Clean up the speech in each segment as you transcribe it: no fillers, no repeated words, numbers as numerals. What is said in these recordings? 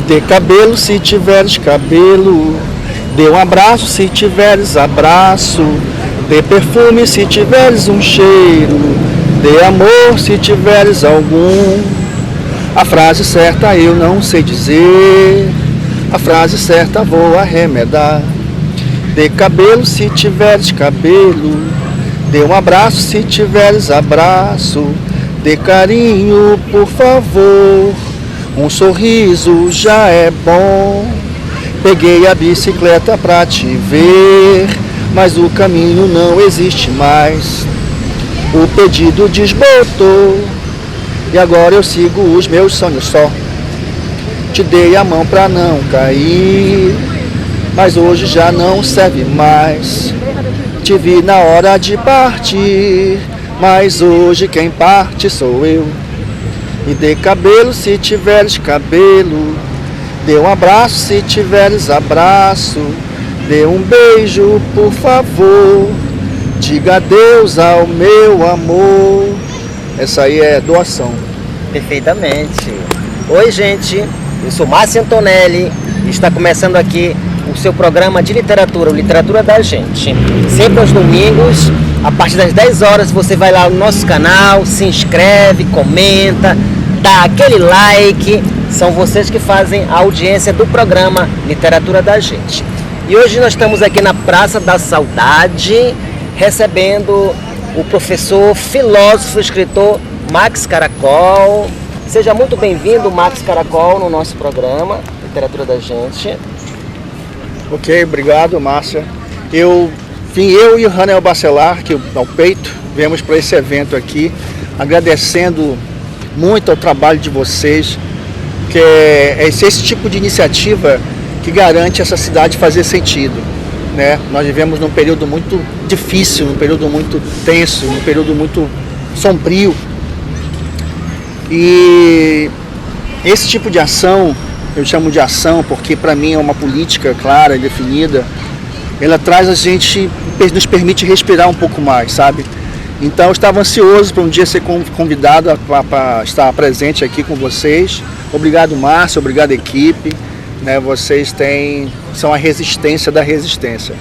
Dê cabelo se tiveres cabelo, dê um abraço se tiveres abraço, dê perfume se tiveres um cheiro, dê amor se tiveres algum. A frase certa eu não sei dizer, a frase certa vou arremedar. Dê cabelo se tiveres cabelo, dê um abraço se tiveres abraço, dê carinho por favor, um sorriso já é bom. Peguei a bicicleta pra te ver, mas o caminho não existe mais. O pedido desbotou e agora eu sigo os meus sonhos só. Te dei a mão pra não cair, mas hoje já não serve mais. Te vi na hora de partir, mas hoje quem parte sou eu. E dê cabelo se tiveres cabelo, dê um abraço se tiveres abraço, dê um beijo por favor, diga adeus ao meu amor. Essa aí é doação. Perfeitamente. Oi, gente, eu sou Márcio Antonelli e está começando aqui o seu programa de literatura, o Literatura da Gente. Sempre aos domingos, a partir das 10 horas, você vai lá no nosso canal, se inscreve, comenta, dá aquele like. São vocês que fazem a audiência do programa Literatura da Gente. E hoje nós estamos aqui na Praça da Saudade, recebendo o professor, filósofo, escritor Max Caracol. Seja muito bem-vindo, Max Caracol, no nosso programa Literatura da Gente. Ok, obrigado, Márcia. Eu e o Raniel Bacelar, que ao peito, viemos para esse evento aqui, agradecendo muito ao trabalho de vocês, que é esse tipo de iniciativa que garante essa cidade fazer sentido, né? Nós vivemos num período muito difícil, num período muito tenso, num período muito sombrio. E esse tipo de ação, eu chamo de ação porque para mim é uma política clara e definida, ela traz a gente, nos permite respirar um pouco mais, sabe? Então eu estava ansioso para um dia ser convidado para estar presente aqui com vocês. Obrigado, Márcio, obrigado, equipe, né? Vocês são a resistência da resistência.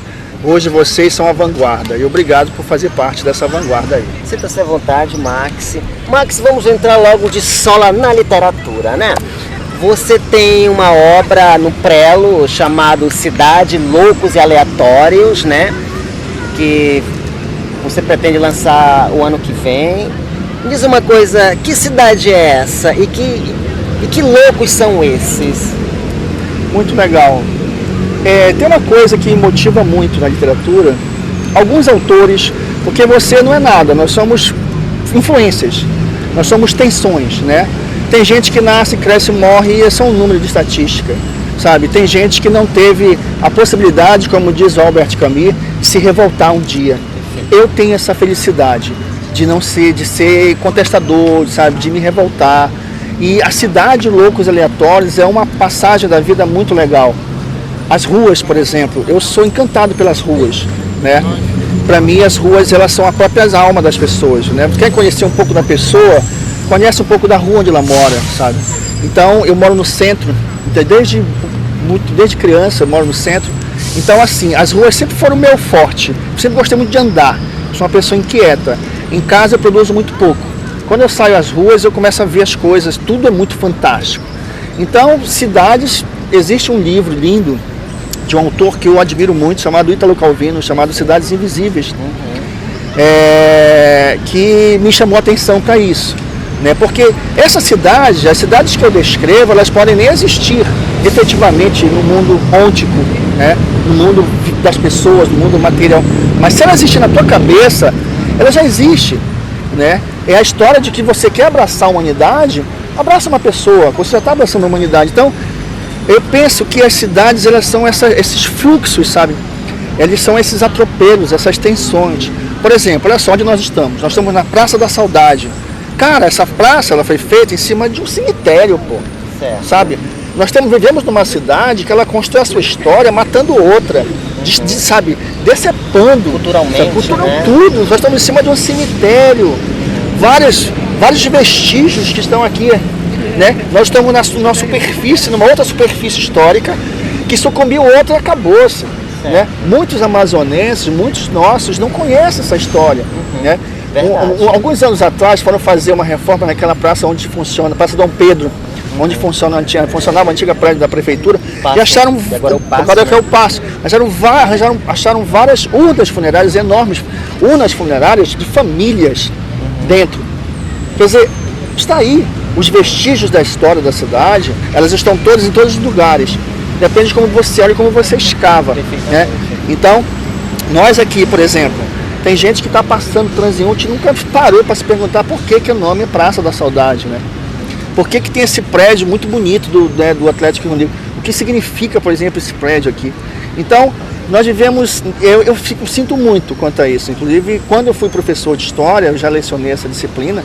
Hoje vocês são a vanguarda e obrigado por fazer parte dessa vanguarda aí. Sinta-se à vontade, Max. Max, vamos entrar logo de sola na literatura, né? Você tem uma obra no prelo chamado Cidade, Loucos e Aleatórios, né? Que você pretende lançar o ano que vem. Me diz uma coisa, que cidade é essa e que loucos são esses? Muito legal. Tem uma coisa que me motiva muito na literatura, alguns autores, porque você não é nada, nós somos influências, nós somos tensões, né? Tem gente que nasce, cresce, morre e é só um número de estatística, sabe? Tem gente que não teve a possibilidade, como diz Albert Camus, de se revoltar um dia. Eu tenho essa felicidade de ser contestador, sabe? De me revoltar. E a Cidade, Loucos Aleatórios é uma passagem da vida muito legal. As ruas, por exemplo, eu sou encantado pelas ruas, né? Para mim as ruas, elas são a própria alma das pessoas, né? Quer conhecer um pouco da pessoa, conhece um pouco da rua onde ela mora, sabe? Então eu moro no centro, desde criança eu moro no centro. Então assim, as ruas sempre foram o meu forte, eu sempre gostei muito de andar, sou uma pessoa inquieta. Em casa eu produzo muito pouco. Quando eu saio às ruas eu começo a ver as coisas, tudo é muito fantástico. Então, cidades, existe um livro lindo de um autor que eu admiro muito, chamado Ítalo Calvino, chamado Cidades Invisíveis, que me chamou a atenção para isso, né? Porque as cidades que eu descrevo, elas podem nem existir efetivamente no mundo ontico, né? No mundo das pessoas, no mundo material, mas se ela existir na tua cabeça, ela já existe, né? É a história de que você quer abraçar a humanidade, abraça uma pessoa, você já está abraçando a humanidade. Então, eu penso que as cidades, elas são esses fluxos, sabe? Eles são esses atropelos, essas tensões. Por exemplo, olha só onde nós estamos. Nós estamos na Praça da Saudade. Cara, essa praça, ela foi feita em cima de um cemitério, pô. Certo. Sabe? Nós vivemos numa cidade que ela constrói a sua história matando outra, sabe? Decepando. Culturalmente, né? Tudo. Nós estamos em cima de um cemitério. Vários vestígios que estão aqui né? Nós estamos numa superfície, numa outra superfície histórica, que sucumbiu outra e acabou-se. Né? Muitos amazonenses, muitos nossos não conhecem essa história. Né? Alguns anos atrás foram fazer uma reforma naquela praça onde funciona, Praça Dom Pedro, onde funcionava a antiga prédio da prefeitura, e acharam, agora é o Paço, acharam várias urnas funerárias enormes, urnas funerárias de famílias dentro. Quer dizer, está aí, os vestígios da história da cidade, elas estão todas em todos os lugares. Depende de como você olha e como você escava. Né? Então, nós aqui, por exemplo, tem gente que está passando transeunte e nunca parou para se perguntar por que o nome é Praça da Saudade. Né? Por que tem esse prédio muito bonito do Atlético Rio Negro? O que significa, por exemplo, esse prédio aqui? Então, nós vivemos, eu sinto muito quanto a isso. Inclusive, quando eu fui professor de História, eu já lecionei essa disciplina,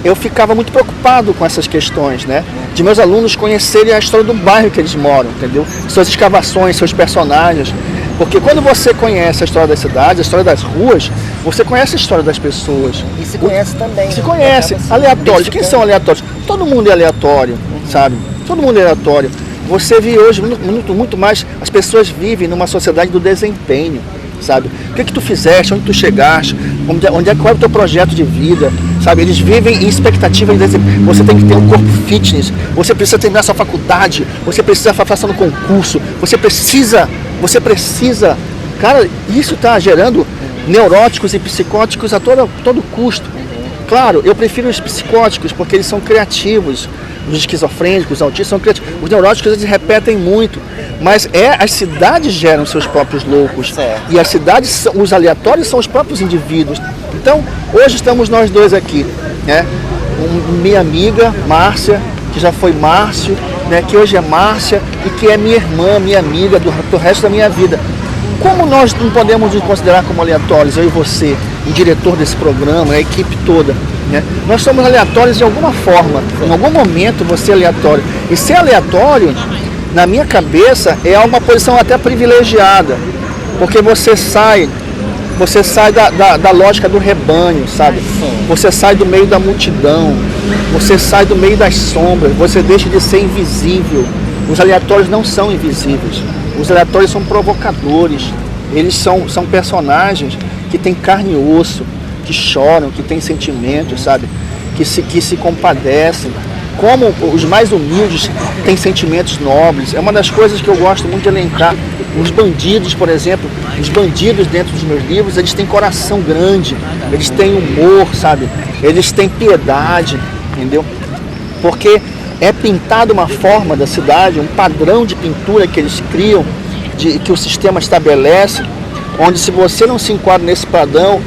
eu ficava muito preocupado com essas questões, né? De meus alunos conhecerem a história do bairro que eles moram, entendeu? Suas escavações, seus personagens. Porque quando você conhece a história das cidades, a história das ruas, você conhece a história das pessoas. E se conhece também. Se conhece. Aleatórios. Quem são aleatórios? Todo mundo é aleatório, sabe? Todo mundo é aleatório. Você vê hoje muito mais, as pessoas vivem numa sociedade do desempenho, sabe? O que tu fizeste, onde tu chegaste, qual é o teu projeto de vida, sabe? Eles vivem em expectativa de desempenho. Você tem que ter um corpo fitness, você precisa terminar sua faculdade, você precisa passar no concurso, você precisa, cara, isso está gerando neuróticos e psicóticos a todo custo. Claro, eu prefiro os psicóticos porque eles são criativos. Os esquizofrênicos, os autistas são criativos. Os neuróticos eles repetem muito. Mas as cidades geram seus próprios loucos. Certo. E as cidades, os aleatórios são os próprios indivíduos. Então, hoje estamos nós dois aqui. Né? Minha amiga, Márcia, que já foi Márcio, né? Que hoje é Márcia e que é minha irmã, minha amiga do resto da minha vida. Como nós não podemos nos considerar como aleatórios, eu e você, o diretor desse programa, a equipe toda, né? Nós somos aleatórios de alguma forma, em algum momento você é aleatório. E ser aleatório, na minha cabeça, é uma posição até privilegiada, porque você sai da lógica do rebanho, sabe? Você sai do meio da multidão, você sai do meio das sombras, você deixa de ser invisível. Os aleatórios não são invisíveis. Os aleatórios são provocadores, eles são personagens que têm carne e osso, que choram, que têm sentimentos, sabe? Que se compadecem. Como os mais humildes têm sentimentos nobres. É uma das coisas que eu gosto muito de elencar. Os bandidos, por exemplo, os bandidos dentro dos meus livros, eles têm coração grande, eles têm humor, sabe? Eles têm piedade, entendeu? Porque é pintado uma forma da cidade, um padrão de pintura que eles criam, que o sistema estabelece, onde se você não se enquadra nesse padrão,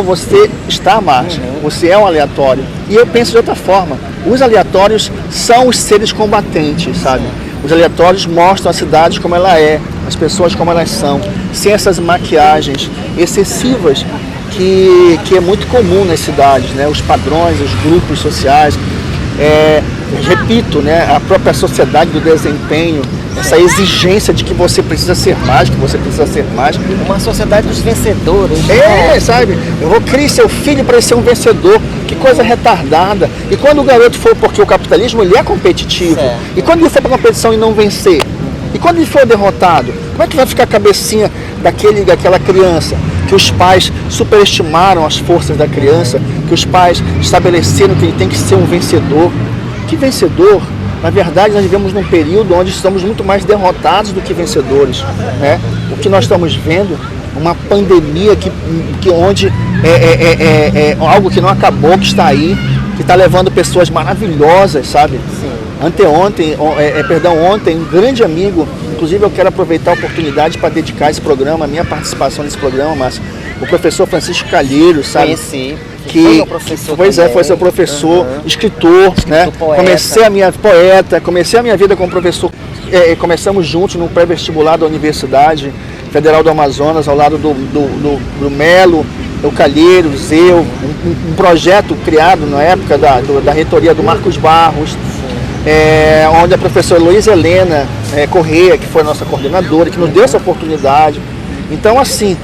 você está à margem, você é um aleatório. E eu penso de outra forma, os aleatórios são os seres combatentes, sabe? Os aleatórios mostram a cidade como ela é, as pessoas como elas são, sem essas maquiagens excessivas que é muito comum nas cidades, né? Os padrões, os grupos sociais. Repito, né, a própria sociedade do desempenho, essa exigência de que você precisa ser mais, Uma sociedade dos vencedores. Sabe? Eu vou criar seu filho para ser um vencedor. Que coisa retardada. E quando o garoto for, porque o capitalismo ele é competitivo, certo. E quando ele for para a competição e não vencer, e quando ele for derrotado, como é que vai ficar a cabecinha daquela criança? Que os pais superestimaram as forças da criança, que os pais estabeleceram que ele tem que ser um vencedor. Que vencedor? Na verdade, nós vivemos num período onde estamos muito mais derrotados do que vencedores. Né? O que nós estamos vendo, uma pandemia onde é algo que não acabou, que está aí, que está levando pessoas maravilhosas, sabe? Sim. Ontem, um grande amigo, inclusive eu quero aproveitar a oportunidade para dedicar esse programa, a minha participação nesse programa, mas o professor Francisco Calheiros, sabe? Conheci. Que foi meu professor foi seu professor, escritor, né? Poeta. Comecei a minha vida como professor. Começamos juntos no pré-vestibular da Universidade Federal do Amazonas, ao lado do Melo, do Calheiros, um projeto criado na época da reitoria do Marcos Barros, onde a professora Luiz Helena Correia, que foi a nossa coordenadora, que nos deu essa oportunidade. Então, assim,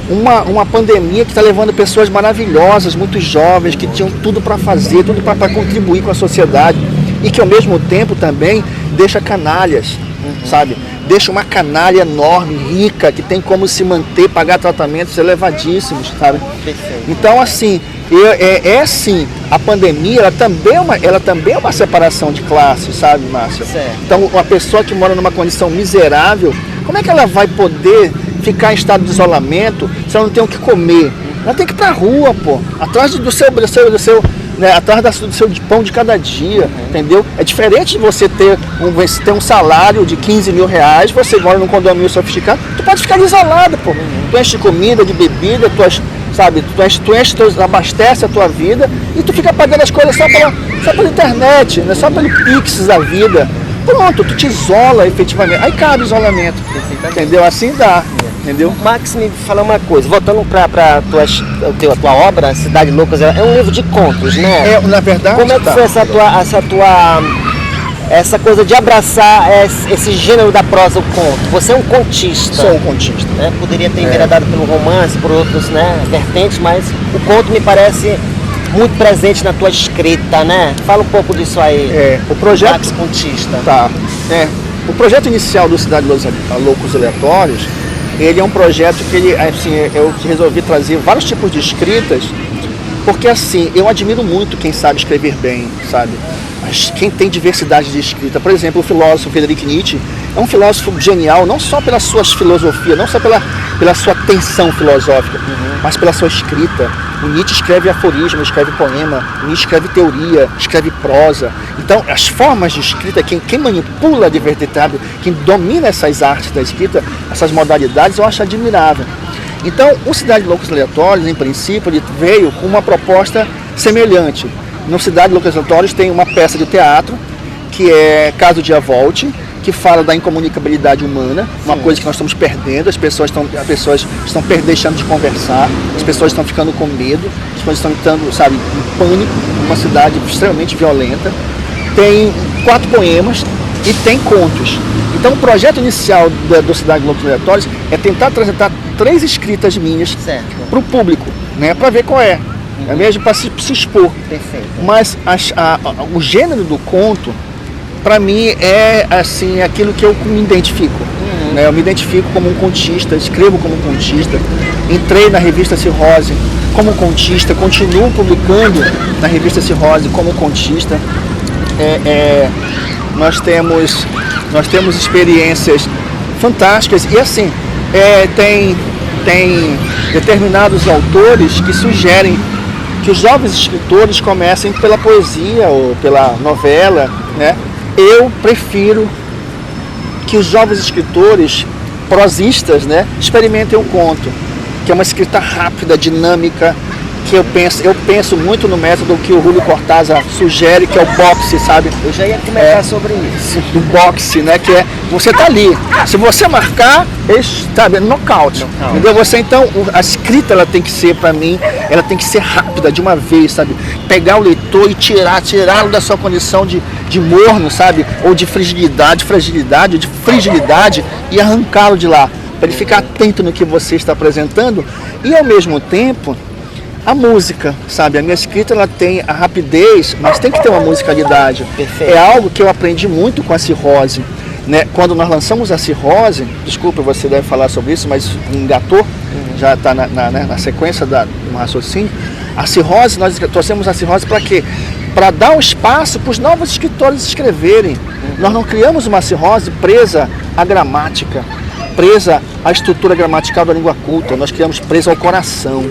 uma pandemia que está levando pessoas maravilhosas, muito jovens, que tinham tudo para fazer, tudo para contribuir com a sociedade. e que ao mesmo tempo também deixa canalhas, sabe? Deixa uma canalha enorme, rica, que tem como se manter, pagar tratamentos elevadíssimos, sabe? Perfeito. Então, assim, sim, a pandemia, ela também é uma separação de classes, sabe, Márcia? Certo. Então, uma pessoa que mora numa condição miserável, como é que ela vai poder ficar em estado de isolamento se ela não tem o que comer? Ela tem que ir pra rua, pô, atrás do seu né, atrás do seu pão de cada dia, entendeu? É diferente de você ter um salário de 15 mil reais, você mora num condomínio sofisticado, tu pode ficar isolado, pô. Tu enche de comida, de bebida, tu abastece a tua vida e tu fica pagando as coisas só pela internet, né? Só pelo Pix da vida. Pronto, tu te isola efetivamente. Aí cabe isolamento, entendeu? Assim dá. Entendeu? Max, me fala uma coisa, voltando para tua obra, Cidade Loucas, é um livro de contos, né? Na verdade. Como é que foi essa coisa de abraçar esse gênero da prosa, o conto? Você é um contista. Sou um contista. Né? Poderia ter enveredado pelo romance, por outros, né, vertentes, mas o conto me parece muito presente na tua escrita, né? Fala um pouco disso aí. O projeto. Max contista. Tá. O projeto inicial do Cidade Loucos Aleatórios, ele é um projeto que eu resolvi trazer vários tipos de escritas, porque assim, eu admiro muito quem sabe escrever bem, sabe? Mas quem tem diversidade de escrita. Por exemplo, o filósofo Friedrich Nietzsche é um filósofo genial, não só pelas suas filosofias, não só pela sua tensão filosófica, mas pela sua escrita. O Nietzsche escreve aforismo, escreve poema, o Nietzsche escreve teoria, escreve prosa. Então, as formas de escrita, quem manipula de verdade, quem domina essas artes da escrita, essas modalidades, eu acho admirável. Então, o Cidade de Loucos Aleatórios, em princípio, ele veio com uma proposta semelhante. No Cidade de Loucos Aleatórios tem uma peça de teatro, que é Caso Dia Volte, que fala da incomunicabilidade humana, uma coisa que nós estamos perdendo, as pessoas estão deixando de conversar, as pessoas estão ficando com medo, as pessoas estão entrando, sabe, em pânico, uma cidade extremamente violenta. Tem 4 poemas e tem contos. Então o projeto inicial do Cidade de Loucos Aleatórios é tentar apresentar 3 escritas minhas para o público, né, para ver qual é mesmo para se expor. Perfeito. Mas o gênero do conto, para mim, é assim, aquilo que eu me identifico. Né? Eu me identifico como um contista, escrevo como um contista, entrei na revista Cirrose como contista, continuo publicando na revista Cirrose como contista. Nós temos experiências fantásticas e assim, tem determinados autores que sugerem que os jovens escritores comecem pela poesia ou pela novela, né? Eu prefiro que os jovens escritores, prosistas, né, experimentem o conto, que é uma escrita rápida, dinâmica, que eu penso muito no método que o Júlio Cortázar sugere, que é o boxe, sabe? Eu já ia comentar sobre isso. Do boxe, né? Que é, você tá ali, se você marcar, sabe, nocaute. Entendeu? Você, então, a escrita, ela tem que ser, para mim, ela tem que ser rápida, de uma vez, sabe? Pegar o leitor e tirá-lo da sua condição de morno, sabe? Ou de fragilidade, e arrancá-lo de lá, para ele ficar atento no que você está apresentando e, ao mesmo tempo, a música, sabe? A minha escrita, ela tem a rapidez, mas tem que ter uma musicalidade. Perfeito. É algo que eu aprendi muito com a Cirrose, né? Quando nós lançamos a Cirrose, desculpa, você deve falar sobre isso, mas engatou, já está na sequência do raciocínio. A Cirrose, nós trouxemos a Cirrose para quê? Para dar um espaço para os novos escritores escreverem. Nós não criamos uma Cirrose presa à gramática, presa à estrutura gramatical da língua culta, nós criamos presa ao coração.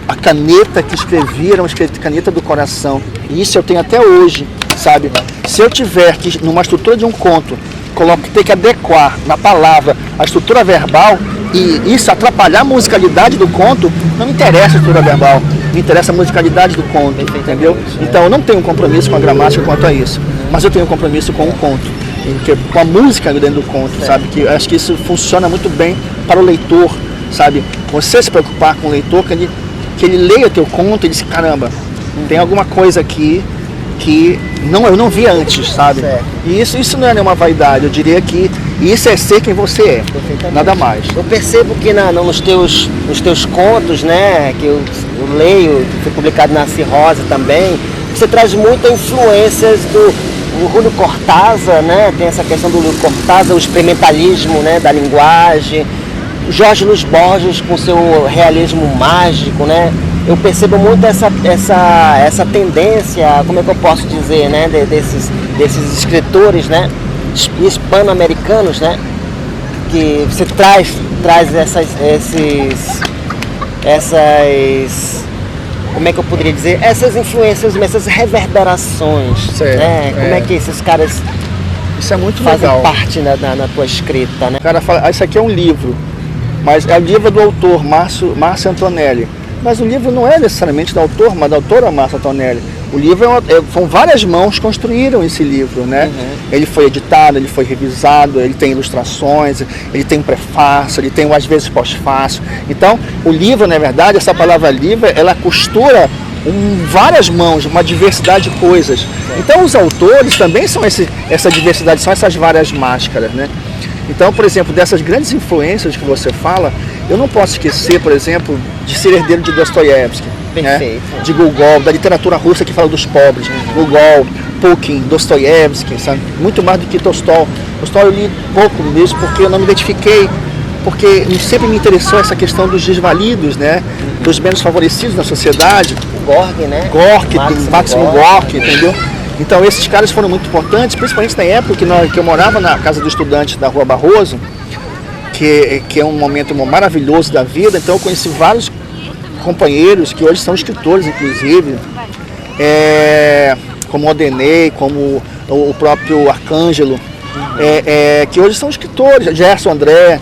A caneta que escrevi era uma caneta do coração. E isso eu tenho até hoje, sabe? Se eu tiver que, numa estrutura de um conto, ter que adequar na palavra a estrutura verbal e isso atrapalhar a musicalidade do conto, não me interessa a estrutura verbal, me interessa a musicalidade do conto, entendeu? Então eu não tenho compromisso com a gramática quanto a isso, mas eu tenho compromisso com o conto, com a música dentro do conto, sabe? Que eu acho que isso funciona muito bem para o leitor, sabe? Você se preocupar com o leitor, que ele leia teu conto e diz, caramba, tem alguma coisa aqui que eu não vi antes, sabe? Certo. E isso não é nenhuma vaidade, eu diria que isso é ser quem você é, nada mais. Eu percebo que nos teus contos, né, que eu leio, que foi publicado na Cirrose também, você traz muitas influências do Julio Cortázar, né? Tem essa questão do Julio Cortázar, o experimentalismo, né, da linguagem. Jorge Luis Borges com seu realismo mágico, né? Eu percebo muito essa tendência, como é que eu posso dizer, né? Desses escritores, né? Hispano-americanos, né? Que você traz essas, como é que eu poderia dizer? Essas influências, essas reverberações, certo, né? Como é que esses caras isso é muito fazem legal. parte na tua escrita, né? O cara fala, isso aqui é um livro, mas é o livro do autor, Márcio Antonelli. Mas o livro não é necessariamente do autor, mas da autora Márcia Antonelli. O livro são várias mãos que construíram esse livro, né? Uhum. Ele foi editado, ele foi revisado, ele tem ilustrações, ele tem um prefácio, ele tem às vezes pós-fácio. Então, o livro, na verdade, essa palavra livro, ela costura várias mãos, uma diversidade de coisas. Então, os autores também são essa diversidade, são essas várias máscaras, né? Então, por exemplo, dessas grandes influências que você fala, eu não posso esquecer, por exemplo, de ser herdeiro de Dostoiévski, né? De Gogol, da literatura russa que fala dos pobres, Gogol, Pushkin, Dostoiévski, sabe? Muito mais do que Tolstói. Tolstói eu li pouco mesmo porque eu não me identifiquei, porque sempre me interessou essa questão dos desvalidos, né? Dos menos favorecidos na sociedade. Gorky, né? Gorky, Máximo Gorky, entendeu? Então esses caras foram muito importantes, principalmente na época que eu morava na casa do estudante da Rua Barroso, que é um momento maravilhoso da vida. Então eu conheci vários companheiros que hoje são escritores, inclusive, como o Odenei, como o próprio Arcângelo, que hoje são escritores, Gerson André,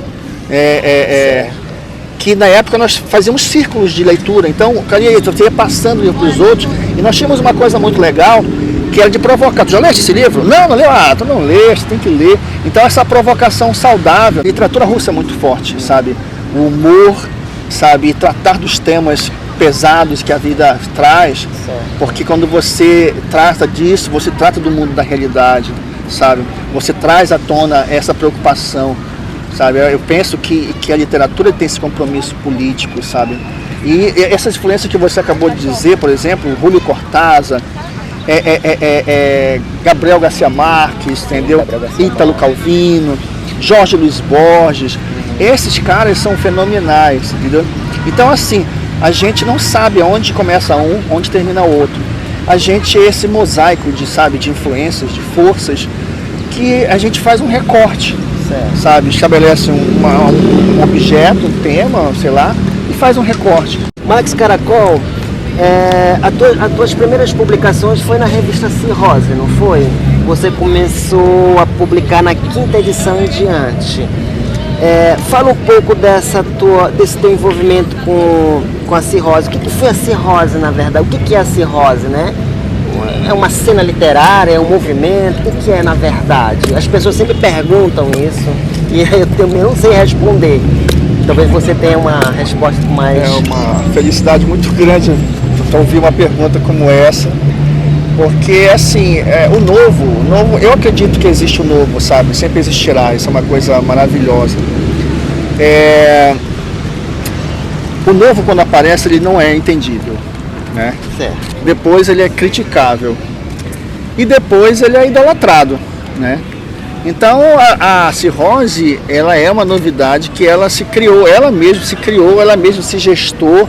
que na época nós fazíamos círculos de leitura. Então eu ia passando para os outros e nós tínhamos uma coisa muito legal, que era de provocar. Tu já leste esse livro? Não leu? Ah, tu não leste, tem que ler. Então essa provocação saudável. A literatura russa é muito forte, sabe? O humor, sabe? E tratar dos temas pesados que a vida traz. Porque quando você trata disso, você trata do mundo da realidade, sabe? Você traz à tona essa preocupação, sabe? Eu penso que a literatura tem esse compromisso político, sabe? E essas influências que você acabou de dizer, por exemplo, Julio Cortázar, Gabriel Garcia Marques, entendeu? Ítalo Calvino, Jorge Luis Borges, esses caras são fenomenais, entendeu? Então assim, a gente não sabe aonde começa um, onde termina o outro. A gente é esse mosaico de influências, de forças, que a gente faz um recorte, sabe? Estabelece um objeto, um tema, sei lá, e faz um recorte. Max Caracol, as tuas primeiras publicações foi na revista Cirrose, não foi? Você começou a publicar na 5ª edição em diante. Fala um pouco desse teu envolvimento com a Cirrose. O que foi a Cirrose, na verdade? O que é a Cirrose, né? É uma cena literária, é um movimento? O que é, na verdade? As pessoas sempre perguntam isso e eu não sei responder. Talvez você tenha uma resposta mais... É uma felicidade muito grande ouvir uma pergunta como essa, porque assim, o novo, eu acredito que existe o novo, sabe? Sempre existirá, isso é uma coisa maravilhosa. O novo, quando aparece, ele não é entendível, né? Certo. Depois ele é criticável e depois ele é idolatrado, né? Então a Cirrose, ela é uma novidade que ela se criou, ela mesma se gestou,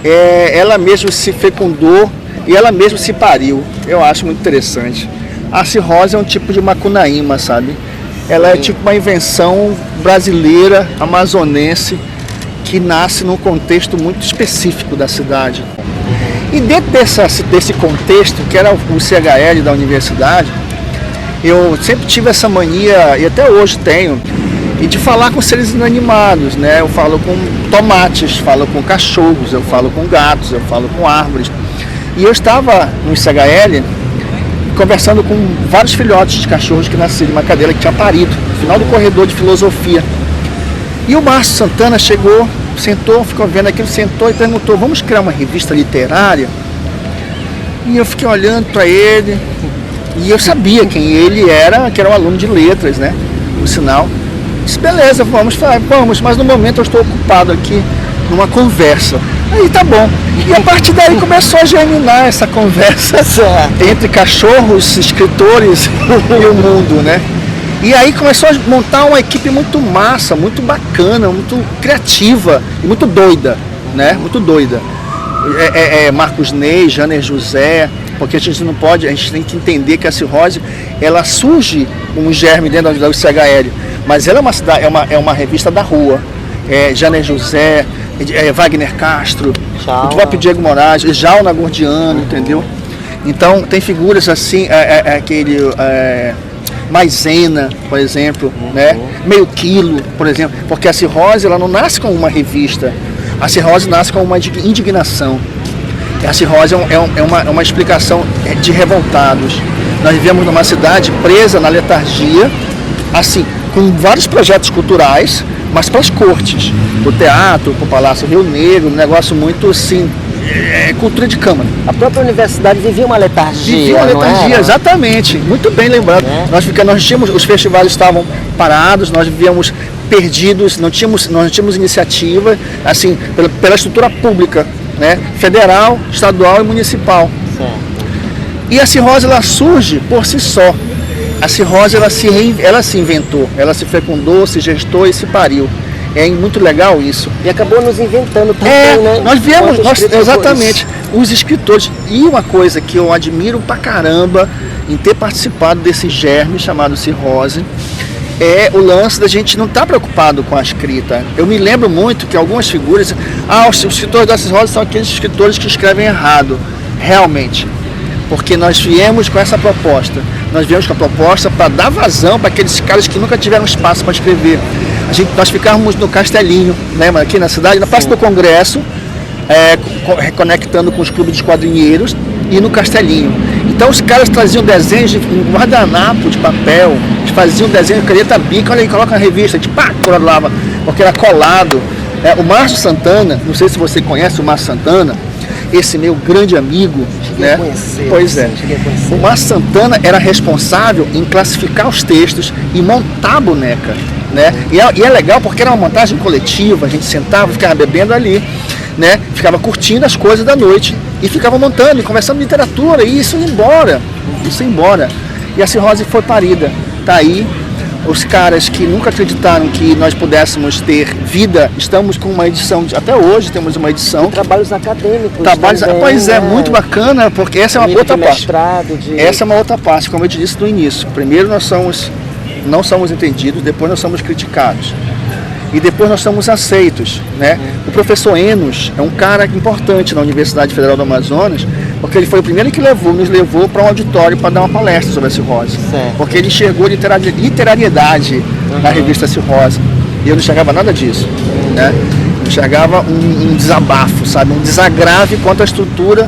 ela mesma se fecundou e ela mesma se pariu. Eu acho muito interessante. A Cirrose é um tipo de macunaíma, sabe? Ela é tipo uma invenção brasileira, amazonense, que nasce num contexto muito específico da cidade. E dentro desse contexto, que era o CHL da universidade, eu sempre tive essa mania, e até hoje tenho, e de falar com seres inanimados, né? Eu falo com tomates, falo com cachorros, eu falo com gatos, eu falo com árvores. E eu estava no CHL conversando com vários filhotes de cachorros que nasceram em uma cadeira que tinha parido, no final do corredor de filosofia. E o Márcio Santana chegou, sentou, ficou vendo aquilo, sentou e perguntou: vamos criar uma revista literária? E eu fiquei olhando para ele, e eu sabia quem ele era, que era um aluno de letras, né? Por sinal. Disse: beleza, vamos, mas no momento eu estou ocupado aqui numa conversa. Aí tá bom. E a partir daí começou a germinar essa conversa entre cachorros, escritores e o mundo, né? E aí começou a montar uma equipe muito massa, muito bacana, muito criativa e muito doida, né? Muito doida. Marcos Ney, Janer José, porque a gente não pode, a gente tem que entender que a cirrose, ela surge como um germe dentro da UCHL, mas ela é uma revista da rua. Janer José, Wagner Castro, o próprio Diego Moraes, Jauna Gordiano, entendeu? Então tem figuras assim, Maisena, por exemplo, né? Meio Quilo, por exemplo, porque a cirrose ela não nasce como uma revista, a cirrose nasce como uma indignação. A cirrose é uma explicação de revoltados. Nós vivemos numa cidade presa na letargia, assim, com vários projetos culturais, mas para as cortes, para o teatro, para o Palácio Rio Negro, um negócio muito assim, cultura de câmara. A própria universidade vivia uma letargia. Vivia uma letargia, exatamente, muito bem lembrado. Nós tínhamos, os festivais estavam parados, nós vivíamos perdidos, não tínhamos iniciativa, assim, pela estrutura pública, né? Federal, estadual e municipal. Certo. E a cirrose ela surge por si só. A cirrose ela se inventou, ela se fecundou, se gestou e se pariu. É muito legal isso. E acabou nos inventando também, né? Nós viemos, exatamente, os escritores. E uma coisa que eu admiro pra caramba em ter participado desse germe chamado cirrose é o lance da gente não estar preocupado com a escrita. Eu me lembro muito que algumas figuras, os escritores da cirrose são aqueles escritores que escrevem errado, realmente. Porque nós viemos com essa proposta. Nós viemos com a proposta para dar vazão para aqueles caras que nunca tiveram espaço para escrever. Nós ficávamos no Castelinho, lembra, aqui na cidade, na Praça do Congresso, reconectando com os clubes de quadrinheiros e no Castelinho. Então os caras traziam desenhos em guardanapo de papel, faziam desenho de caneta bica, olha aí, coloca na revista, a gente colava, porque era colado. O Márcio Santana, não sei se você conhece o Márcio Santana, esse meu grande amigo, né? Pois é. O Márcio Santana era responsável em classificar os textos e montar a boneca, né? E é legal porque era uma montagem coletiva, a gente sentava, ficava bebendo ali, né? Ficava curtindo as coisas da noite e ficava montando e conversando literatura e isso ia embora. E a cirrose foi parida. Tá aí. Os caras que nunca acreditaram que nós pudéssemos ter vida, estamos com uma edição, até hoje temos uma edição. E trabalhos acadêmicos. Pois é, muito bacana, porque essa é uma outra parte. De... Essa é uma outra parte, como eu te disse no início. Primeiro não somos entendidos, depois nós somos criticados. E depois nós somos aceitos, né? O professor Enos é um cara importante na Universidade Federal do Amazonas, porque ele foi o primeiro que nos levou para um auditório para dar uma palestra sobre a cirrose. Certo. Porque ele enxergou literariedade na revista Cirrose. E eu não enxergava nada disso, né? Eu enxergava um desabafo, sabe? Um desagrave quanto à estrutura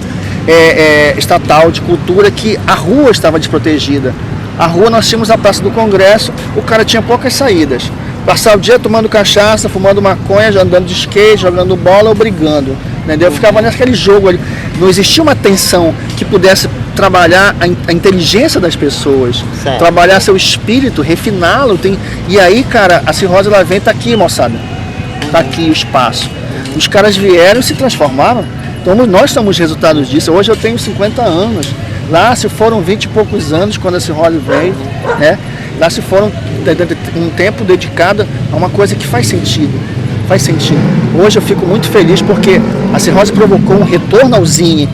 estatal de cultura, que a rua estava desprotegida. A rua, nós tínhamos a Praça do Congresso, o cara tinha poucas saídas. Passava o dia tomando cachaça, fumando maconha, andando de skate, jogando bola ou brigando. Entendeu? Eu ficava naquele jogo ali. Não existia uma tensão que pudesse trabalhar a inteligência das pessoas, certo, trabalhar seu espírito, refiná-lo. E aí, cara, a cirrose ela vem, tá aqui, moçada. Tá aqui o espaço. Os caras vieram e se transformaram. Então nós somos resultados disso. Hoje eu tenho 50 anos. Lá se foram 20 e poucos anos quando a cirrose veio, né? Lá se foram um tempo dedicado a uma coisa que faz sentido. Faz sentido. Hoje eu fico muito feliz porque a cirrose provocou um retorno ao zine.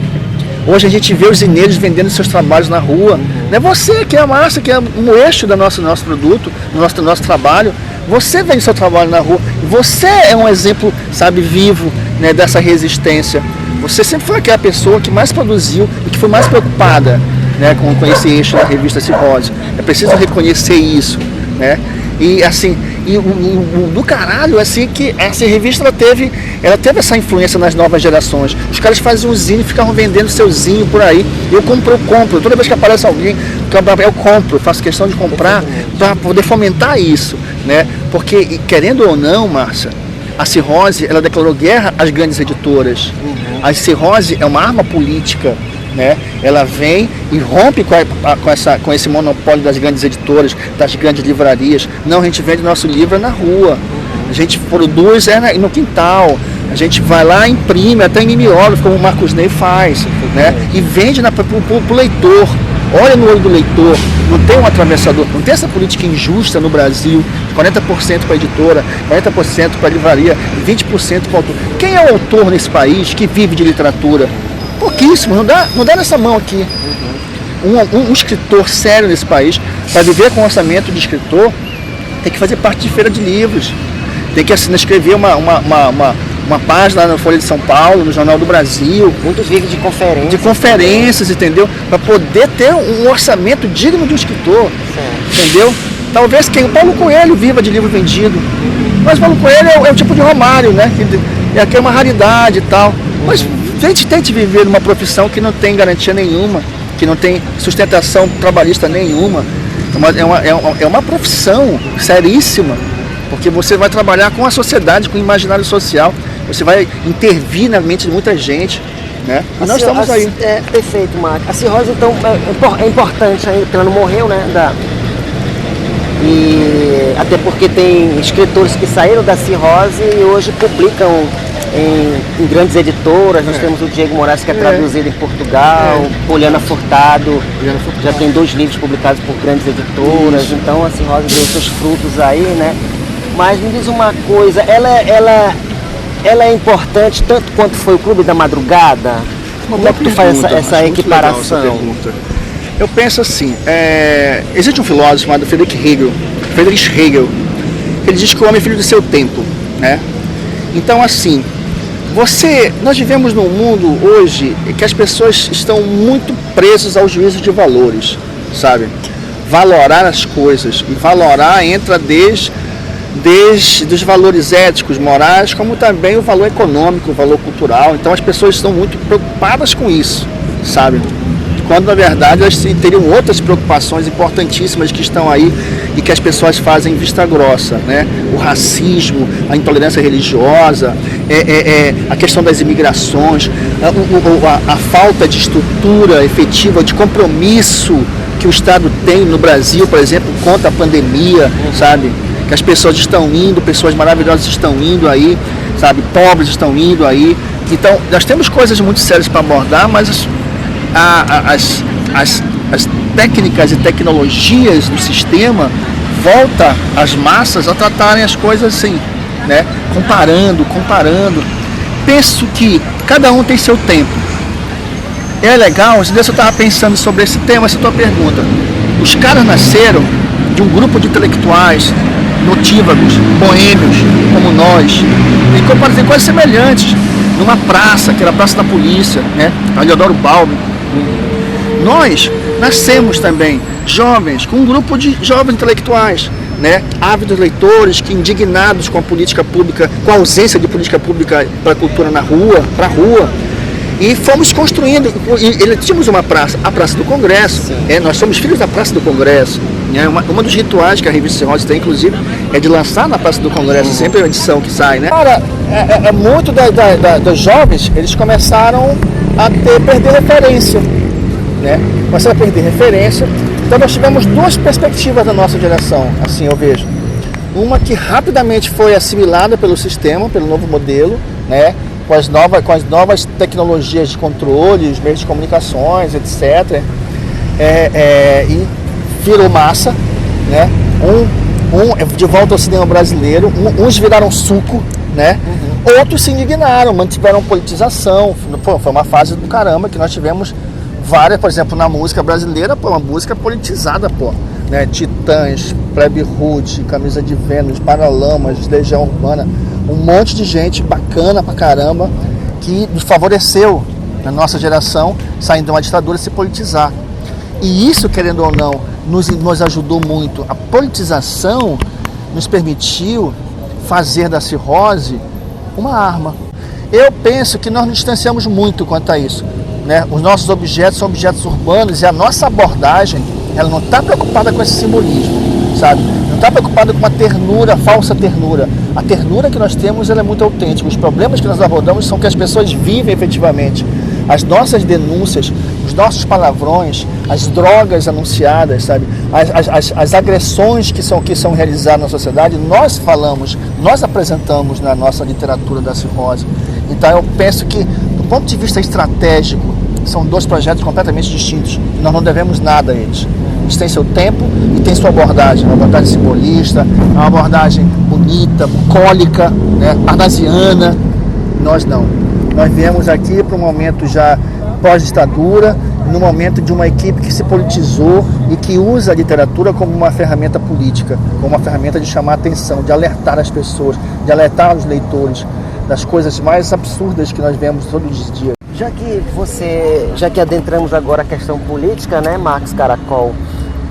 Hoje a gente vê os zineiros vendendo seus trabalhos na rua. Não é você que é a massa, que é um eixo do nosso produto, do nosso trabalho. Você vende seu trabalho na rua. Você é um exemplo, sabe, vivo, né, dessa resistência. Você sempre foi aquela pessoa que mais produziu e que foi mais preocupada, né, com esse eixo da revista Cirrose. É preciso reconhecer isso, né? E assim, o do caralho, assim, que essa revista ela teve essa influência nas novas gerações. Os caras faziam zine, ficavam vendendo seu zinho por aí. Eu compro. Toda vez que aparece alguém, eu compro, faço questão de comprar para poder fomentar isso, né? Porque, querendo ou não, Márcia, a Cirrose, ela declarou guerra às grandes editoras. A Cirrose é uma arma política, né? Ela vem e rompe com esse monopólio das grandes editoras, das grandes livrarias. Não, a gente vende nosso livro na rua. A gente produz no quintal. A gente vai lá, imprime, até em mimeógrafo, como o Marcos Ney faz, né? E vende pro leitor. Olha no olho do leitor, não tem um atravessador, não tem essa política injusta no Brasil, 40% para a editora, 40% para a livraria, 20% para o autor. Quem é o autor nesse país que vive de literatura? Pouquíssimo, não dá nessa mão aqui. Um escritor sério nesse país, para viver com orçamento de escritor, tem que fazer parte de feira de livros, tem que escrever uma página na Folha de São Paulo, no Jornal do Brasil. Muitos vivem de conferências. De conferências, entendeu? Para poder ter um orçamento digno de um escritor, entendeu? Talvez o Paulo Coelho viva de livro vendido. Mas o Paulo Coelho é o tipo de Romário, né? E aqui é uma raridade e tal. Mas tente viver numa profissão que não tem garantia nenhuma, que não tem sustentação trabalhista nenhuma. É uma profissão seríssima, porque você vai trabalhar com a sociedade, com o imaginário social. Você vai intervir na mente de muita gente, né? E nós estamos aí. Perfeito, Marcos. A cirrose, então, é importante ainda, porque ela não morreu, né? E até porque tem escritores que saíram da cirrose e hoje publicam em grandes editoras. Nós temos o Diego Moraes, que é traduzido em Portugal, Poliana Furtado, já tem 2 livros publicados por grandes editoras. Isso. Então a cirrose deu seus frutos aí, né? Mas me diz uma coisa, ela é importante tanto quanto foi o Clube da Madrugada? Como é que tu faz essa equiparação? Eu penso assim, existe um filósofo chamado Friedrich Hegel, que ele diz que o homem é filho do seu tempo, né? Então assim, nós vivemos num mundo hoje que as pessoas estão muito presas ao juízo de valores, sabe? Valorar as coisas, e valorar entra desde os valores éticos, morais, como também o valor econômico, o valor cultural. Então as pessoas estão muito preocupadas com isso, sabe? Quando na verdade elas teriam outras preocupações importantíssimas que estão aí e que as pessoas fazem vista grossa, né? O racismo, a intolerância religiosa, a questão das imigrações, a falta de estrutura efetiva, de compromisso que o Estado tem no Brasil, por exemplo, contra a pandemia, sabe? Que as pessoas estão indo, pessoas maravilhosas estão indo aí, sabe? Pobres estão indo aí. Então, nós temos coisas muito sérias para abordar, mas as técnicas e tecnologias do sistema volta as massas a tratarem as coisas assim, né? Comparando. Penso que cada um tem seu tempo. É legal, eu estava pensando sobre esse tema, essa tua pergunta. Os caras nasceram de um grupo de intelectuais notívagos, boêmios, como nós, em comparação quase semelhantes, numa praça, que era a Praça da Polícia, né? Aliodoro Balbi. Nós nascemos também jovens, com um grupo de jovens intelectuais, né? Ávidos leitores, que indignados com a política pública, com a ausência de política pública para a cultura para a rua, e fomos construindo, e tínhamos uma praça, a Praça do Congresso, nós somos filhos da Praça do Congresso, né? Uma dos rituais que a revista Cirrose tem, inclusive, é de lançar na Praça do Congresso, sempre a edição que sai, né? Cara, muito dos jovens, eles começaram a perder referência, né? Começaram a perder referência. Então nós tivemos 2 perspectivas da nossa geração, assim eu vejo. Uma que rapidamente foi assimilada pelo sistema, pelo novo modelo, né? Com as novas tecnologias de controle, os meios de comunicações, etc. E virou massa, né? De volta ao cinema brasileiro, uns viraram suco, né? Outros se indignaram, mantiveram politização. Foi uma fase do caramba que nós tivemos várias, por exemplo, na música brasileira, uma música politizada, né? Titãs, Plebe Rude, Camisa de Vênus, Paralamas, Legião Urbana, um monte de gente bacana pra caramba que nos favoreceu, na nossa geração, saindo de uma ditadura, se politizar. E isso, querendo ou não, nos ajudou muito. A politização nos permitiu fazer da cirrose uma arma. Eu penso que nós nos distanciamos muito quanto a isso, né? Os nossos objetos são objetos urbanos e a nossa abordagem, ela não está preocupada com esse simbolismo, sabe? Não está preocupada com uma ternura, falsa ternura. A ternura que nós temos, ela é muito autêntica. Os problemas que nós abordamos são que as pessoas vivem efetivamente. As nossas denúncias, os nossos palavrões, as drogas anunciadas, sabe? As agressões que são realizadas na sociedade, nós falamos, nós apresentamos na nossa literatura da cirrose. Então eu penso que, do ponto de vista estratégico, são dois projetos completamente distintos. Nós não devemos nada a eles. Eles têm seu tempo e têm sua abordagem. Uma abordagem simbolista, uma abordagem bonita, bucólica, né? Parnasiana. Nós não. Nós viemos aqui para um momento já pós-ditadura, no momento de uma equipe que se politizou e que usa a literatura como uma ferramenta política, como uma ferramenta de chamar a atenção, de alertar as pessoas, de alertar os leitores das coisas mais absurdas que nós vemos todos os dias. Já que adentramos agora a questão política, né, Marcos Caracol,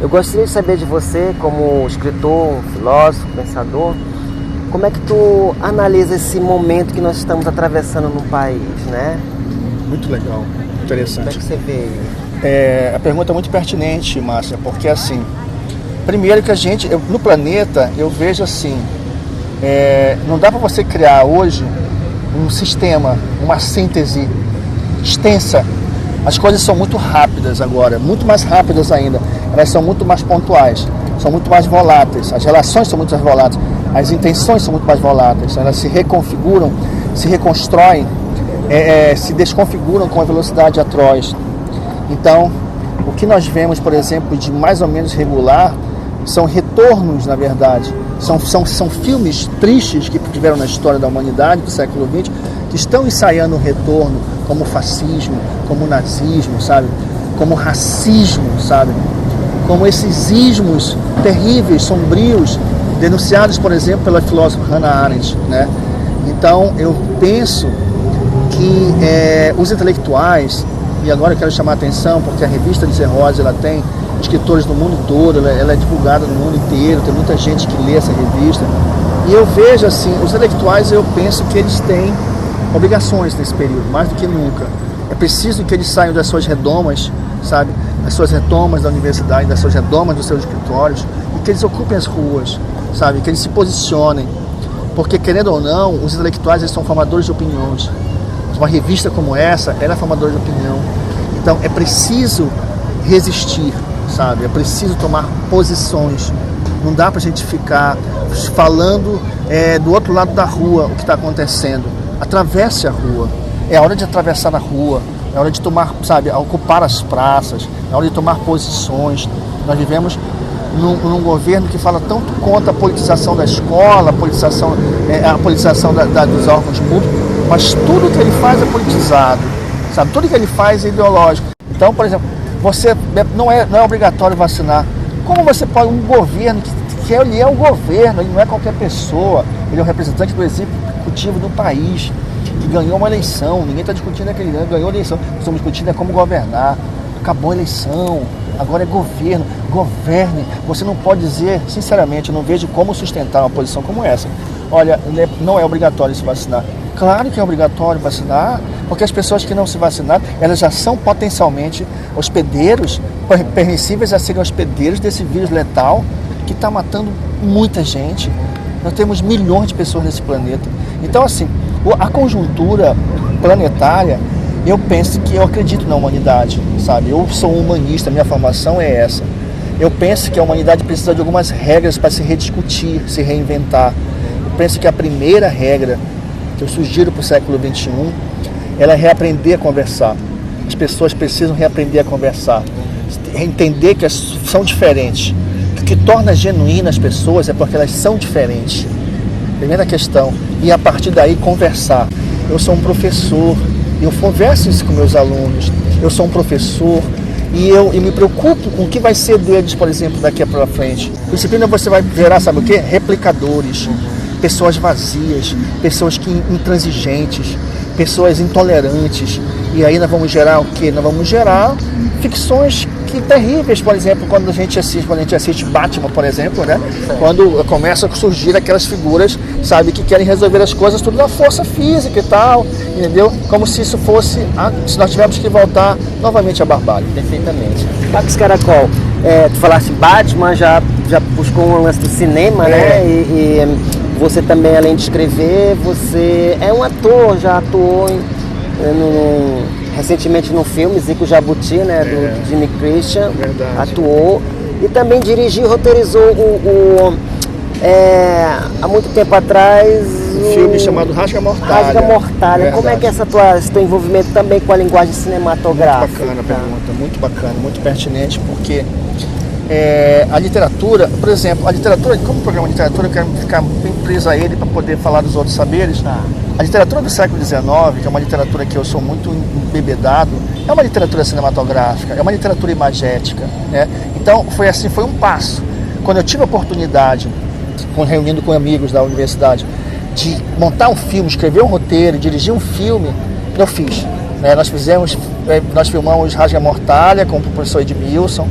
eu gostaria de saber de você, como escritor, filósofo, pensador, como é que tu analisa esse momento que nós estamos atravessando no país, né? Muito legal, interessante. Como é que você vê? A pergunta é muito pertinente, Márcia, porque assim, primeiro que no planeta, eu vejo assim, não dá para você criar hoje um sistema, uma síntese extensa. As coisas são muito rápidas agora, muito mais rápidas ainda. Elas são muito mais pontuais, são muito mais voláteis. As relações são muito mais voláteis, as intenções são muito mais voláteis. Elas se reconfiguram, se reconstroem, se desconfiguram com uma velocidade atroz. Então, o que nós vemos, por exemplo, de mais ou menos regular, são retornos, na verdade. São filmes tristes que tiveram na história da humanidade do século XX, que estão ensaiando um retorno, como o fascismo, como o nazismo, sabe? Como o racismo, sabe? Como esses ismos terríveis, sombrios, denunciados, por exemplo, pela filósofa Hannah Arendt, né? Então, eu penso que os intelectuais, e agora eu quero chamar a atenção, porque a revista de Cirrose, ela tem escritores do mundo todo, ela é divulgada no mundo inteiro, tem muita gente que lê essa revista, e eu vejo assim, os intelectuais, eu penso que eles têm obrigações nesse período, mais do que nunca. É preciso que eles saiam das suas redomas, sabe, das suas redomas da universidade, das suas redomas dos seus escritórios, e que eles ocupem as ruas, sabe, que eles se posicionem, porque querendo ou não, os intelectuais, eles são formadores de opiniões. Uma revista como essa, ela é formadora de opinião. Então é preciso resistir, sabe? É preciso tomar posições. Não dá pra gente ficar falando do outro lado da rua o que está acontecendo. Atravesse a rua. É hora de atravessar a rua. É hora de tomar, sabe, ocupar as praças. É hora de tomar posições. Nós vivemos num governo que fala tanto contra a politização da escola, a politização dos órgãos públicos, mas tudo que ele faz é politizado, sabe? Tudo que ele faz é ideológico. Então, por exemplo, você não é obrigatório vacinar. Como você pode, um governo que ele é o governo, ele não é qualquer pessoa, ele é o representante do executivo do país, que ganhou uma eleição, ninguém está discutindo que ele ganhou a eleição, o que estamos discutindo é como governar. Acabou a eleição, agora é governo, governe. Você não pode dizer, sinceramente, eu não vejo como sustentar uma posição como essa. Olha, não é obrigatório se vacinar. Claro que é obrigatório vacinar, porque as pessoas que não se vacinaram, elas já são potencialmente hospedeiros, permissíveis a serem hospedeiros desse vírus letal que está matando muita gente. Nós temos milhões de pessoas nesse planeta. Então, assim, a conjuntura planetária, eu penso que eu acredito na humanidade, sabe? Eu sou um humanista, minha formação é essa. Eu penso que a humanidade precisa de algumas regras para se rediscutir, se reinventar. Eu penso que a primeira regra que eu sugiro para o século XXI, ela é reaprender a conversar. As pessoas precisam reaprender a conversar, entender que são diferentes. O que torna genuínas as pessoas é porque elas são diferentes. Primeira questão. E a partir daí conversar. Eu sou um professor, eu converso isso com meus alunos. Eu sou um professor e eu me preocupo com o que vai ser deles, por exemplo, daqui para frente. Disciplina você vai gerar, sabe o quê? Replicadores. Pessoas vazias, pessoas intransigentes, pessoas intolerantes. E aí nós vamos gerar o quê? Nós vamos gerar ficções terríveis, por exemplo, quando a gente assiste Batman, por exemplo, né? Quando começa a surgir aquelas figuras, sabe, que querem resolver as coisas tudo na força física e tal, entendeu? Como se isso fosse, se nós tivéssemos que voltar novamente à barbárie. Perfeitamente. Marcos Caracol, tu falaste Batman, já buscou um lance do cinema, né? E você também, além de escrever, você é um ator, já atuou recentemente no filme Zico Jabuti, né, do Jimmy Christian, Verdade. atuou. E também dirigiu e roteirizou há muito tempo atrás Um filme chamado Rasga Mortalha. Rasga Mortalha. Verdade. Como é que é esse teu envolvimento também com a linguagem cinematográfica? Muito bacana a pergunta, muito bacana, muito pertinente, porque a literatura, por exemplo, a literatura, como programa de literatura, eu quero ficar bem preso a ele para poder falar dos outros saberes. Tá. A literatura do século XIX, que é uma literatura que eu sou muito embebedado, é uma literatura cinematográfica, é uma literatura imagética, né? Então, foi um passo. Quando eu tive a oportunidade, reunindo com amigos da universidade, de montar um filme, escrever um roteiro, dirigir um filme, eu fiz. Nós filmamos Rasga Mortalha com o professor Edmilson,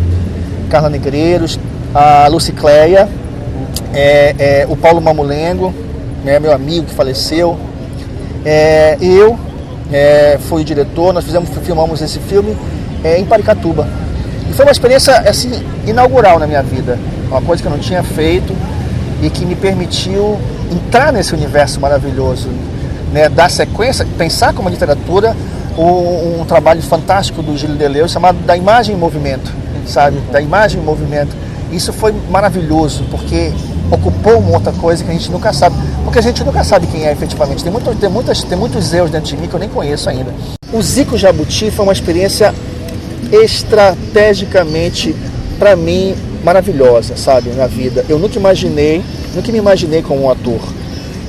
Carla Negreiros, a Lucicleia, o Paulo Mamulengo, né, meu amigo que faleceu. Eu fui o diretor, nós filmamos esse filme em Paricatuba. E foi uma experiência assim, inaugural na minha vida, uma coisa que eu não tinha feito e que me permitiu entrar nesse universo maravilhoso, né, dar sequência, pensar como literatura, um trabalho fantástico do Gilles Deleuze chamado Da Imagem em Movimento, sabe? Da Imagem em Movimento. Isso foi maravilhoso, porque ocupou uma outra coisa que a gente nunca sabe, porque a gente nunca sabe quem é efetivamente. Tem muitos erros dentro de mim que eu nem conheço ainda. O Zico Jabuti foi uma experiência estrategicamente, para mim, maravilhosa, sabe, na vida. Eu nunca me imaginei como um ator.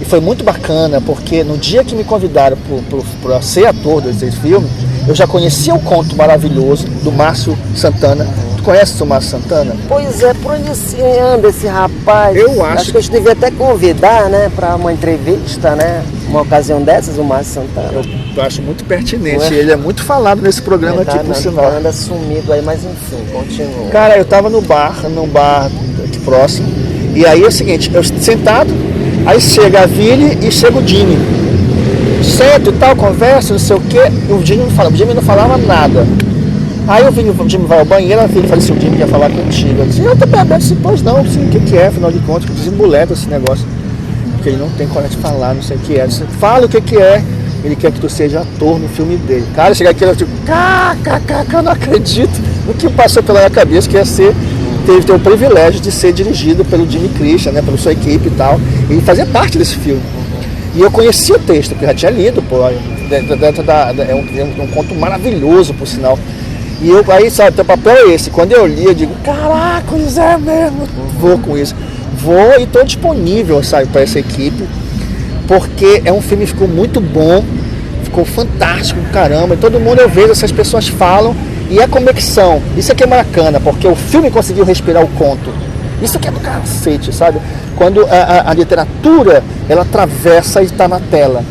E foi muito bacana, porque no dia que me convidaram para ser ator desse filme, eu já conhecia o conto maravilhoso do Márcio Santana. Tu conheces o Márcio Santana? Pois é, por onde anda esse rapaz? Eu acho que a gente devia até convidar, né, para uma entrevista, né? Uma ocasião dessas, o Márcio Santana. Eu acho muito pertinente. Ele é muito falado nesse programa aqui, por sinal. Anda sumido aí, mas enfim, continua. Cara, eu tava num bar aqui próximo. E aí é o seguinte, eu sentado, aí chega a Vili e chega o Jimmy. Sento e tal, conversa, não sei o quê. E o Jimmy não falava nada. Aí o Jimmy vai ao banheiro, a Vili fala assim, o Jimmy ia falar contigo. Eu disse, eu tô bebendo, assim, pois não, assim, o que é, afinal de contas, desemboleta esse negócio. Porque ele não tem coragem de falar, não sei o que é. Disse, fala o que é. Ele quer que tu seja ator no filme dele. Cara, chega aqui, eu digo, eu não acredito no que passou pela minha cabeça, que ia ser, ter o privilégio de ser dirigido pelo Jimmy Christian, né, pela sua equipe e tal, e fazer parte desse filme. E eu conhecia o texto, porque eu já tinha lido, pô, é um conto maravilhoso, por sinal. E eu, aí, sabe, teu papel é esse. Quando eu li, eu digo, caraca, isso é mesmo, vou com isso. Vou e estou disponível, sabe, para essa equipe, porque é um filme que ficou muito bom, ficou fantástico, caramba, e todo mundo eu vejo, essas pessoas falam, e a conexão, isso aqui é bacana, porque o filme conseguiu respirar o conto, isso aqui é do cacete, sabe, quando a literatura, ela atravessa e está na tela,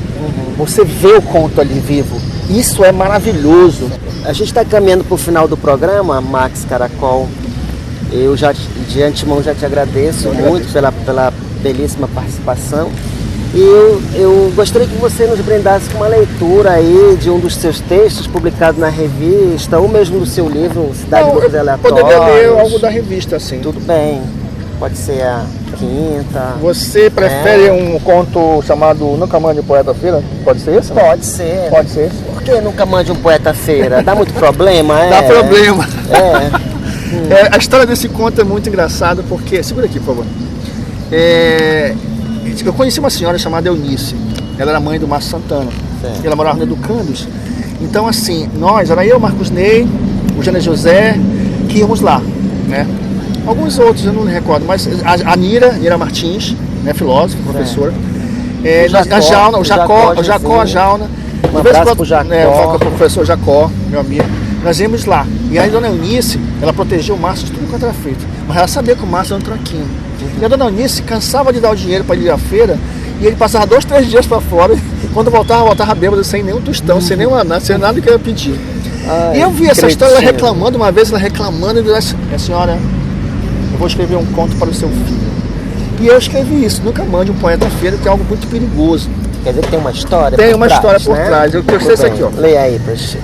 você vê o conto ali vivo, isso é maravilhoso. A gente está caminhando para o final do programa, Max Caracol. Eu já de antemão já te agradeço muito pela belíssima participação. E eu gostaria que você nos brindasse com uma leitura aí de um dos seus textos publicado na revista, ou mesmo do seu livro Cidade dos Aleatórios. Poderia ler algo da revista, assim. Tudo bem. Pode ser a quinta. Você prefere um conto chamado Nunca Mande um Poeta Feira? Pode ser esse? Pode ser. Pode ser. Por que Nunca Mande um Poeta Feira? Dá muito problema, Dá problema. É. A história desse conto é muito engraçada porque... Segura aqui, por favor. Eu conheci uma senhora chamada Eunice. Ela era mãe do Márcio Santana. Certo. Ela morava no Educandos. Então, assim, era eu, Marcos Ney, o Jânio José, que íamos lá, né? Alguns outros, eu não me recordo, mas a Nira Martins, né, filósofa, professora. O Jacó, a Jauna. Um abraço pro Jacó. O professor Jacó, meu amigo. Nós íamos lá. E aí a dona Eunice, ela protegeu o Márcio de tudo quanto era feito. Mas ela sabia que o Márcio era um tranquinho. E a dona Eunice cansava de dar o dinheiro para ir à feira, e ele passava 2, 3 dias para fora, e quando voltava bêbado, sem nenhum tostão, sem nada que eu ia pedir. Ai, e eu vi essa história, ela reclamando, uma vez ela reclamando, e eu disse, senhora, eu vou escrever um conto para o seu filho. E eu escrevi isso, Nunca Mande um Poeta Feira, que é algo muito perigoso. Quer dizer que tem uma história Tem por uma trás, história por né? trás. Eu sei isso aqui, ó. Leia aí pra gente.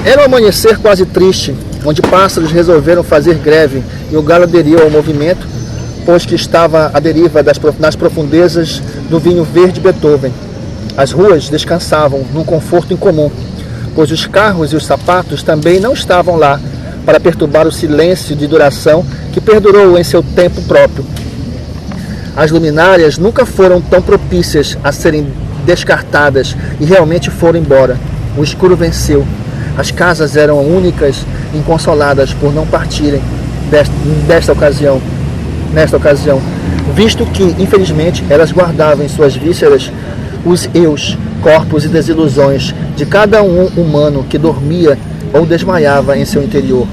Era um amanhecer quase triste, onde pássaros resolveram fazer greve e o galo aderiu ao movimento, pois que estava à deriva nas profundezas do vinho verde Beethoven. As ruas descansavam num conforto incomum, pois os carros e os sapatos também não estavam lá para perturbar o silêncio de duração que perdurou em seu tempo próprio. As luminárias nunca foram tão propícias a serem descartadas e realmente foram embora. O escuro venceu. As casas eram únicas, inconsoladas por não partirem nesta ocasião, visto que, infelizmente, elas guardavam em suas vísceras os eus, corpos e desilusões de cada um humano que dormia ou desmaiava em seu interior.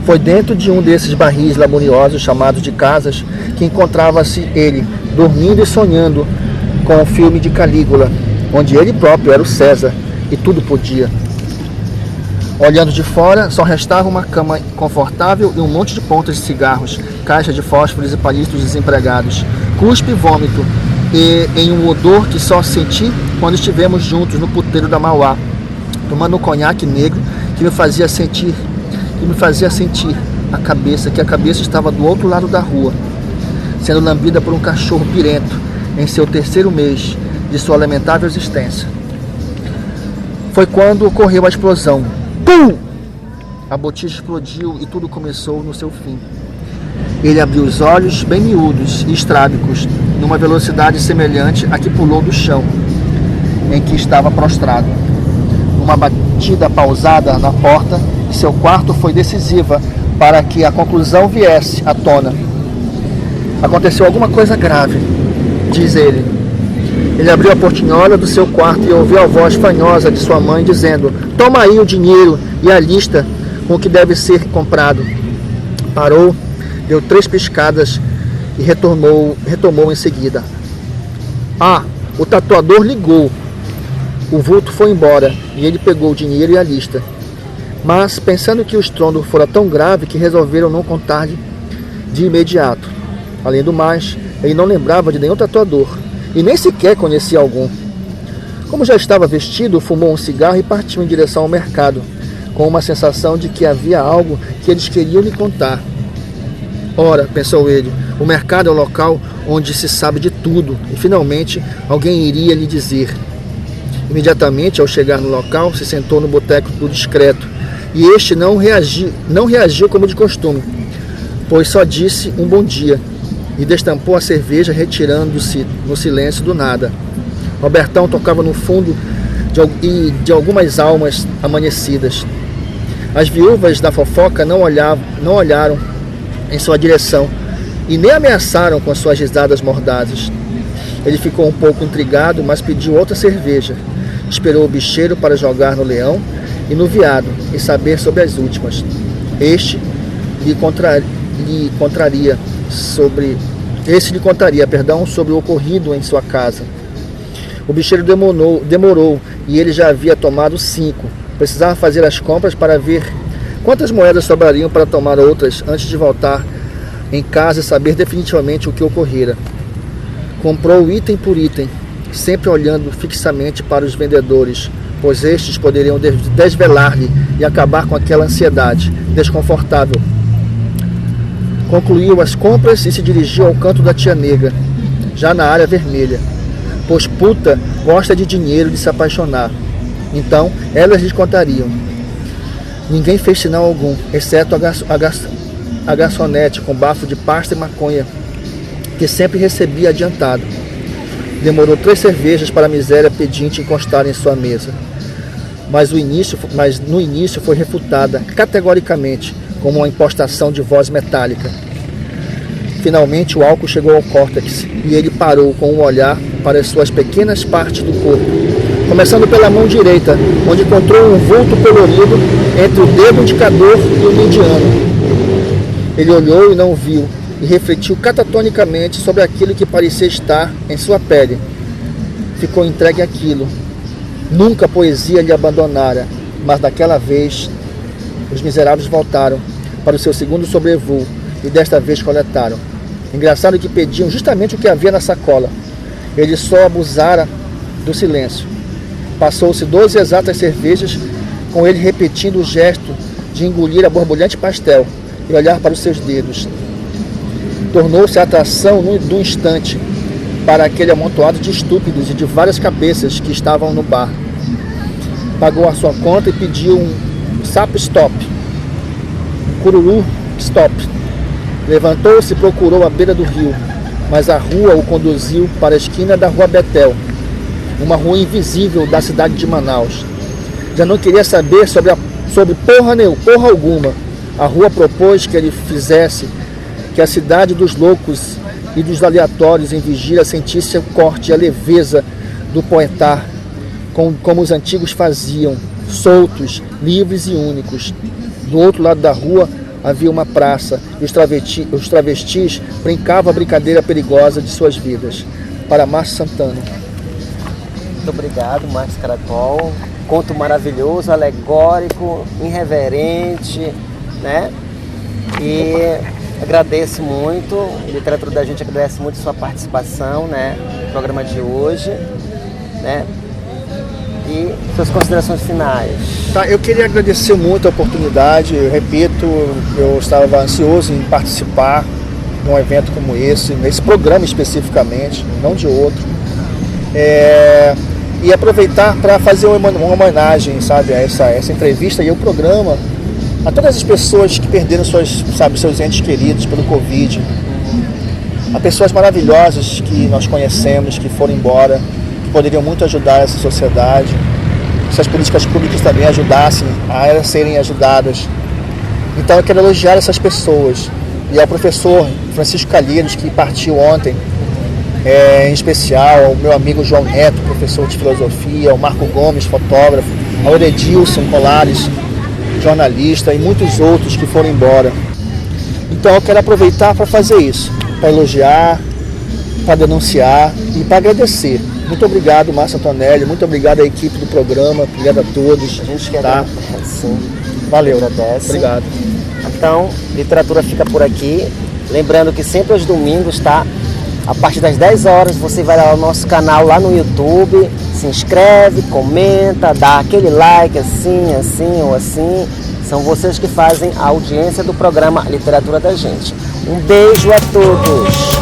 Foi dentro de um desses barris laboriosos chamados de casas que encontrava-se ele, dormindo e sonhando com o filme de Calígula, onde ele próprio era o César e tudo podia. Olhando de fora, só restava uma cama confortável e um monte de pontas de cigarros, caixa de fósforos e palitos desempregados, cuspe e vômito, e em um odor que só senti quando estivemos juntos no puteiro da Mauá, tomando um conhaque negro que me fazia sentir que a cabeça estava do outro lado da rua, sendo lambida por um cachorro pirento em seu terceiro mês de sua lamentável existência. Foi quando ocorreu a explosão. Pum! A botija explodiu e tudo começou no seu fim. Ele abriu os olhos bem miúdos e estrábicos, numa velocidade semelhante à que pulou do chão, em que estava prostrado. Uma batida pausada na porta de seu quarto foi decisiva para que a conclusão viesse à tona. Aconteceu alguma coisa grave, diz ele. Ele abriu a portinhola do seu quarto e ouviu a voz fanhosa de sua mãe dizendo: "Toma aí o dinheiro e a lista com o que deve ser comprado." Parou, deu 3 piscadas e retomou em seguida. "Ah, o tatuador ligou." O vulto foi embora e ele pegou o dinheiro e a lista. Mas, pensando que o estrondo fora tão grave que resolveram não contar-lhe de imediato. Além do mais, ele não lembrava de nenhum tatuador e nem sequer conhecia algum. Como já estava vestido, fumou um cigarro e partiu em direção ao mercado, com uma sensação de que havia algo que eles queriam lhe contar. Ora, pensou ele, o mercado é um local onde se sabe de tudo e finalmente alguém iria lhe dizer. Imediatamente, ao chegar no local, se sentou no boteco do discreto e este não reagiu como de costume, pois só disse um bom dia e destampou a cerveja retirando-se no silêncio do nada. Robertão tocava no fundo de algumas almas amanhecidas. As viúvas da fofoca não olharam em sua direção e nem ameaçaram com suas risadas mordazes. Ele ficou um pouco intrigado, mas pediu outra cerveja. Esperou o bicheiro para jogar no leão e no veado e saber sobre as últimas. Este lhe contaria sobre o ocorrido em sua casa. O bicheiro demorou e ele já havia tomado 5. Precisava fazer as compras para ver quantas moedas sobrariam para tomar outras antes de voltar em casa e saber definitivamente o que ocorrera. Comprou item por item, sempre olhando fixamente para os vendedores, pois estes poderiam desvelar-lhe e acabar com aquela ansiedade desconfortável. Concluiu as compras e se dirigiu ao canto da tia negra, já na área vermelha, pois puta gosta de dinheiro e de se apaixonar. Então, elas lhes contariam. Ninguém fez sinal algum, exceto a garçonete com bafo de pasta e maconha, que sempre recebia adiantado. Demorou 3 cervejas para a miséria pedinte encostar em sua mesa. Mas no início foi refutada categoricamente, como uma impostação de voz metálica. Finalmente o álcool chegou ao córtex e ele parou com um olhar para as suas pequenas partes do corpo, começando pela mão direita, onde encontrou um vulto colorido entre o dedo indicador e o mediano. Ele olhou e não viu, e refletiu catatonicamente sobre aquilo que parecia estar em sua pele. Ficou entregue àquilo. Nunca a poesia lhe abandonara, mas daquela vez os miseráveis voltaram para o seu segundo sobrevoo e desta vez coletaram. Engraçado que pediam justamente o que havia na sacola. Ele só abusara do silêncio. Passou-se 12 exatas cervejas, com ele repetindo o gesto de engolir a borbulhante pastel e olhar para os seus dedos. Tornou-se a atração do instante para aquele amontoado de estúpidos e de várias cabeças que estavam no bar. pagou a sua conta e pediu um sapo stop, um cururu stop. Levantou-se e procurou a beira do rio, mas a rua o conduziu para a esquina da Rua Betel, uma rua invisível da cidade de Manaus. Já não queria saber sobre porra alguma. A rua propôs que ele fizesse que a cidade dos loucos e dos aleatórios em vigília sentisse o corte e a leveza do poetar, como os antigos faziam, soltos, livres e únicos. Do outro lado da rua havia uma praça e os travestis brincavam a brincadeira perigosa de suas vidas. Para Márcio Santana. Muito obrigado, Marcos Caracol. Conto maravilhoso, alegórico, irreverente, né? E agradeço muito, a Literatura da Gente agradece muito a sua participação, né, no programa de hoje, né? E suas considerações finais. Tá, eu queria agradecer muito a oportunidade. Eu repito, eu estava ansioso em participar de um evento como esse, nesse programa especificamente, não de outro. E aproveitar para fazer uma homenagem, sabe, a essa entrevista e o programa a todas as pessoas que perderam seus entes queridos pelo Covid. A pessoas maravilhosas que nós conhecemos, que foram embora, que poderiam muito ajudar essa sociedade. Se as políticas públicas também ajudassem a elas serem ajudadas. Então eu quero elogiar essas pessoas. E ao professor Francisco Calheiros, que partiu ontem, em especial ao meu amigo João Neto, professor de filosofia, ao Marco Gomes, fotógrafo, ao Edilson Colares, jornalista, e muitos outros que foram embora. Então eu quero aproveitar para fazer isso, para elogiar, para denunciar e para agradecer. Muito obrigado, Márcio Antonelli, muito obrigado à equipe do programa, obrigado a todos. A gente quer tá? Sim. Valeu, Agradece. Obrigado. Então, literatura fica por aqui. Lembrando que sempre aos domingos, tá? A partir das 10 horas você vai lá no nosso canal lá no YouTube, se inscreve, comenta, dá aquele like assim, assim ou assim. São vocês que fazem a audiência do programa Literatura da Gente. Um beijo a todos!